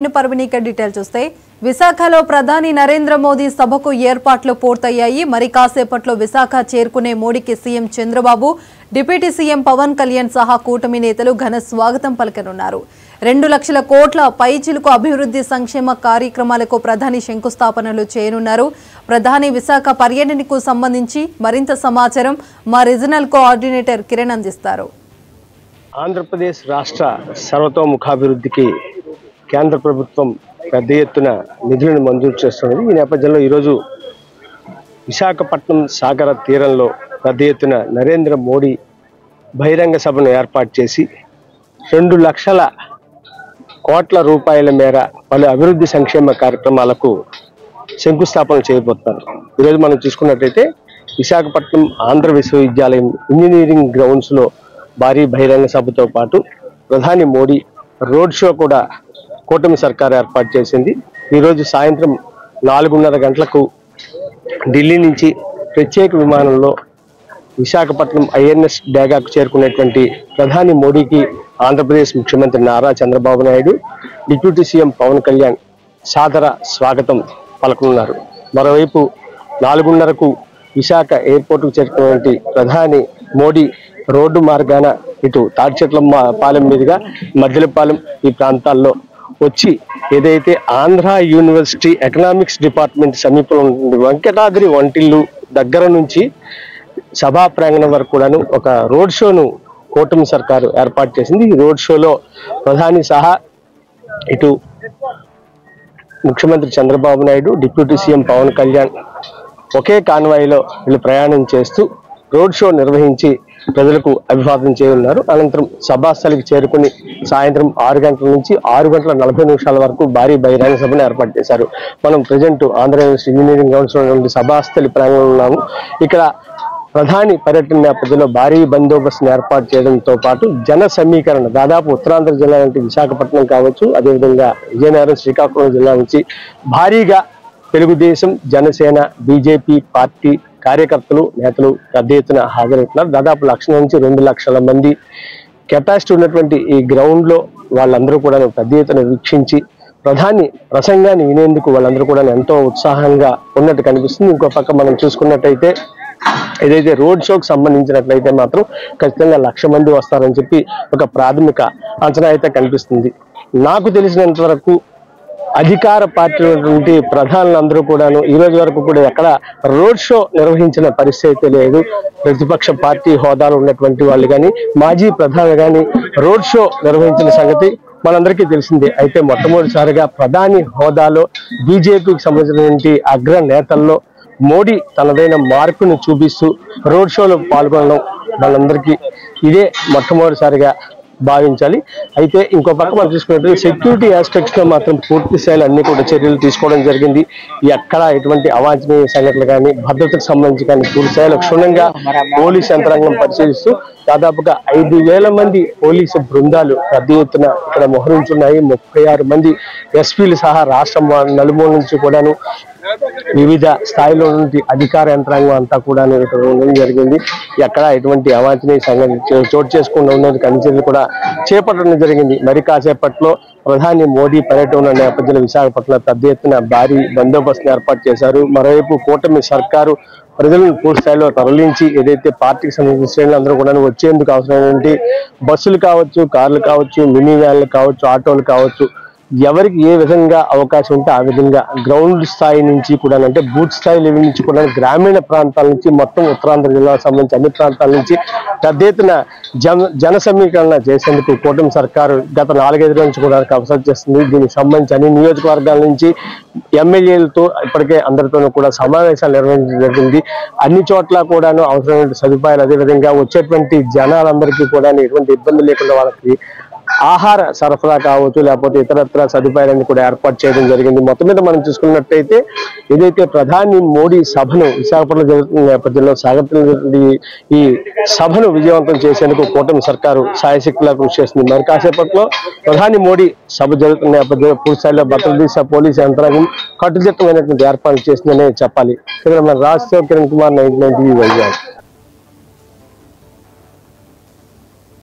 పర్వనీక detail చూస్తే విశాఖలో ప్రధాని నరేంద్ర మోదీ సభకు ఏర్పాట్లు పూర్తయ్యాయి. మరి కాసేపట్లో విశాఖ చేరుకునే మోడీకి CM Chandrababu, deputy CM Pawan Kalyan సహా కూటమి నేతలు ఘన స్వాగతం పలకనున్నారు. 2 లక్షల కోట్ల పైచిలుకు అభివృద్ధి సంక్షేమ కార్యక్రమాలకు ప్రధాని శంకుస్థాపనలు చేయనున్నారు. ప్రధాని విశాఖ పర్యటనకు సంబంధించి మరింత సమాచారం మా రీజనల్ కోఆర్డినేటర్ కిరణ్ అందిస్తారు. ఆంధ్రప్రదేశ్ రాష్ట్ర సర్వతోముఖాభివృద్ధికి కేంద్ర ప్రభుత్వం పెద్ద ఎత్తున నిధులను మంజూరు చేస్తున్నది. ఈ నేపథ్యంలో ఈరోజు విశాఖపట్నం సాగర తీరంలో పెద్ద ఎత్తున నరేంద్ర మోడీ బహిరంగ సభను ఏర్పాటు చేసి 2 లక్షల కోట్ల రూపాయల మేర పలు అభివృద్ధి సంక్షేమ కార్యక్రమాలకు శంకుస్థాపన చేయబోతున్నారు. ఈరోజు మనం చూసుకున్నట్టయితే విశాఖపట్నం ఆంధ్ర విశ్వవిద్యాలయం ఇంజనీరింగ్ గ్రౌండ్స్లో భారీ బహిరంగ సభతో పాటు ప్రధాని మోడీ రోడ్ షో కూడా కూటమి సర్కార్ ఏర్పాటు చేసింది. ఈరోజు సాయంత్రం 4:30 గంటలకు ఢిల్లీ నుంచి ప్రత్యేక విమానంలో విశాఖపట్నం ఐఎన్ఎస్ డేగాకు చేరుకునేటువంటి ప్రధాని మోడీకి ఆంధ్రప్రదేశ్ ముఖ్యమంత్రి నారా చంద్రబాబు నాయుడు, డిప్యూటీ సీఎం పవన్ కళ్యాణ్ సాదర స్వాగతం పలకనున్నారు. మరోవైపు 4:30కు విశాఖ ఎయిర్పోర్టుకు చేరుకున్నటువంటి ప్రధాని మోడీ రోడ్డు మార్గాన ఇటు తాడిచెట్ల పాలెం మీదుగా మద్దెలపాలెం ఈ ప్రాంతాల్లో వచ్చి ఏదైతే ఆంధ్ర యూనివర్సిటీ ఎకనామిక్స్ డిపార్ట్మెంట్ సమీపంలో ఉంటుంది వెంకటాద్రి వంటిల్లు దగ్గర నుంచి సభా ప్రాంగణం వరకు కూడాను ఒక రోడ్ షోను కూటమి సర్కారు ఏర్పాటు చేసింది. ఈ రోడ్ షోలో ప్రధాని సహా ఇటు ముఖ్యమంత్రి చంద్రబాబు నాయుడు, డిప్యూటీ సీఎం పవన్ కళ్యాణ్ ఒకే కాన్వాయ్లో వీళ్ళు ప్రయాణం చేస్తూ రోడ్ షో నిర్వహించి ప్రజలకు అభివాదం చేయనున్నారు. అనంతరం సభాస్థలికి చేరుకుని సాయంత్రం 6 గంటల నుంచి 6:40 వరకు భారీ బహిరంగ సభను ఏర్పాటు చేశారు. మనం ప్రజెంట్ ఆంధ్ర యూనివర్సిటీ ఇంజనీరింగ్ గ్రౌండ్స్లో ఉన్నటువంటి సభాస్థలి ప్రాంగణంలో ఉన్నాము. ఇక్కడ ప్రధాని పర్యటన నేపథ్యంలో భారీ బందోబస్తును ఏర్పాటు చేయడంతో పాటు జన సమీకరణ దాదాపు ఉత్తరాంధ్ర జిల్లా అంటే విశాఖపట్నం కావచ్చు, అదేవిధంగా విజయనగరం, శ్రీకాకుళం జిల్లా నుంచి భారీగా తెలుగుదేశం, జనసేన, బీజేపీ పార్టీ కార్యకర్తలు, నేతలు పెద్ద ఎత్తున హాజరవుతున్నారు. దాదాపు 1 నుంచి 2 లక్షల మంది కెపాసిటీ ఉన్నటువంటి ఈ గ్రౌండ్లో వాళ్ళందరూ కూడా పెద్ద ఎత్తున వీక్షించి ప్రధాని ప్రసంగాన్ని వినేందుకు వాళ్ళందరూ కూడా ఎంతో ఉత్సాహంగా ఉన్నట్టు కనిపిస్తుంది. ఇంకో పక్క మనం చూసుకున్నట్టయితే ఏదైతే రోడ్ షోకి సంబంధించినట్లయితే మాత్రం ఖచ్చితంగా 1,00,000 మంది వస్తారని చెప్పి ఒక ప్రాథమిక అంచనా అయితే కనిపిస్తుంది. నాకు తెలిసినంత వరకు అధికార పార్టీ ఉన్నటువంటి ప్రధానులందరూ కూడాను ఈ రోజు వరకు కూడా ఎక్కడ రోడ్ షో నిర్వహించిన పరిస్థితి అయితే లేదు. ప్రతిపక్ష పార్టీ హోదాలో ఉన్నటువంటి వాళ్ళు కానీ, మాజీ ప్రధాని కానీ రోడ్ షో నిర్వహించిన సంగతి మనందరికీ తెలిసిందే. అయితే మొట్టమొదటిసారిగా ప్రధాని హోదాలో బీజేపీకి సంబంధించినటువంటి అగ్ర నేతల్లో మోడీ తనదైన మార్కును చూపిస్తూ రోడ్ షోలో పాల్గొనడం వాళ్ళందరికీ ఇదే మొట్టమొదటిసారిగా భావించాలి. అయితే ఇంకో పక్క మనం చూసుకున్నట్టు సెక్యూరిటీ ఆస్పెక్ట్స్ లో మాత్రం పూర్తి స్థాయిలో అన్ని కూడా చర్యలు తీసుకోవడం జరిగింది. ఎక్కడ ఎటువంటి అవాంఛనీయ సంఘటనలు కానీ, భద్రతకు సంబంధించి కానీ పూర్తి స్థాయిలో క్షుణ్ణంగా పోలీసు యంత్రాంగం పరిశీలిస్తూ దాదాపుగా 5,000 మంది పోలీసు బృందాలు పెద్ద ఎత్తున ఇక్కడ మోహరించున్నాయి. 36 మంది ఎస్పీలు సహా రాష్ట్రం నలుమూల నుంచి కూడాను వివిధ స్థాయిలో నుండి అధికార యంత్రాంగం అంతా కూడా ఇక్కడ ఉండడం జరిగింది. ఎక్కడ ఎటువంటి అవాంఛనీయ సంఘటన చోటు చేసుకుండా ఉన్నది కనిచర్యలు కూడా చేపట్టడం జరిగింది. మరి కాసేపట్లో ప్రధాని మోడీ పర్యటన నేపథ్యంలో విశాఖపట్నంలో పెద్ద ఎత్తున భారీ బందోబస్తును ఏర్పాటు చేశారు. మరోవైపు కూటమి సర్కారు ప్రజలను పూర్తి స్థాయిలో తరలించి ఏదైతే పార్టీకి సంబంధించిన శ్రేణులందరూ కూడా వచ్చేందుకు అవసరమైనటువంటి బస్సులు కావచ్చు, కార్లు కావచ్చు, మినీ వ్యాన్లు కావచ్చు, ఆటోలు కావచ్చు, ఎవరికి ఏ విధంగా అవకాశం ఉంటే ఆ విధంగా గ్రౌండ్ స్థాయి నుంచి కూడా అంటే బూత్ స్థాయి లెవెల్ నుంచి కూడా గ్రామీణ ప్రాంతాల నుంచి మొత్తం ఉత్తరాంధ్ర జిల్లాకు సంబంధించి అన్ని ప్రాంతాల నుంచి పెద్ద ఎత్తున జన సమీకరణ చేసేందుకు కూటమి సర్కారు గత 4-5 రోజుల నుంచి కూడా కసరత్తు చేస్తుంది. దీనికి సంబంధించి అన్ని నియోజకవర్గాల నుంచి ఎమ్మెల్యేలతో ఇప్పటికే అందరితోనూ కూడా సమావేశాలు నిర్వహించడం జరిగింది. అన్ని చోట్ల కూడాను అవసరమైన సదుపాయాలు, అదేవిధంగా వచ్చేటువంటి జనాలందరికీ కూడా ఎటువంటి ఇబ్బంది లేకుండా వాళ్ళకి ఆహార సరఫరా కావచ్చు, లేకపోతే ఇతరత్ర సదుపాయాలను కూడా ఏర్పాటు చేయడం జరిగింది. మొత్తం మీద మనం చూసుకున్నట్టయితే ఏదైతే ప్రధాని మోడీ సభను విశాఖపట్నం జరుగుతున్న నేపథ్యంలో సాగుతున్న ఈ సభను విజయవంతం చేసేందుకు కూటమి సర్కారు సాయశక్తిలా కృషి చేస్తుంది. మరి కాసేపట్లో ప్రధాని మోడీ సభ జరుగుతున్న నేపథ్యంలో పూర్తి స్థాయిలో భద్రత పోలీసు యంత్రాంగం కట్టుదిట్టమైనటువంటి ఏర్పాట్లు చేసిందనే చెప్పాలి. ఇక్కడ మన రాష్ట్ర కిరణ్ కుమార్ 99 వైజాగ్.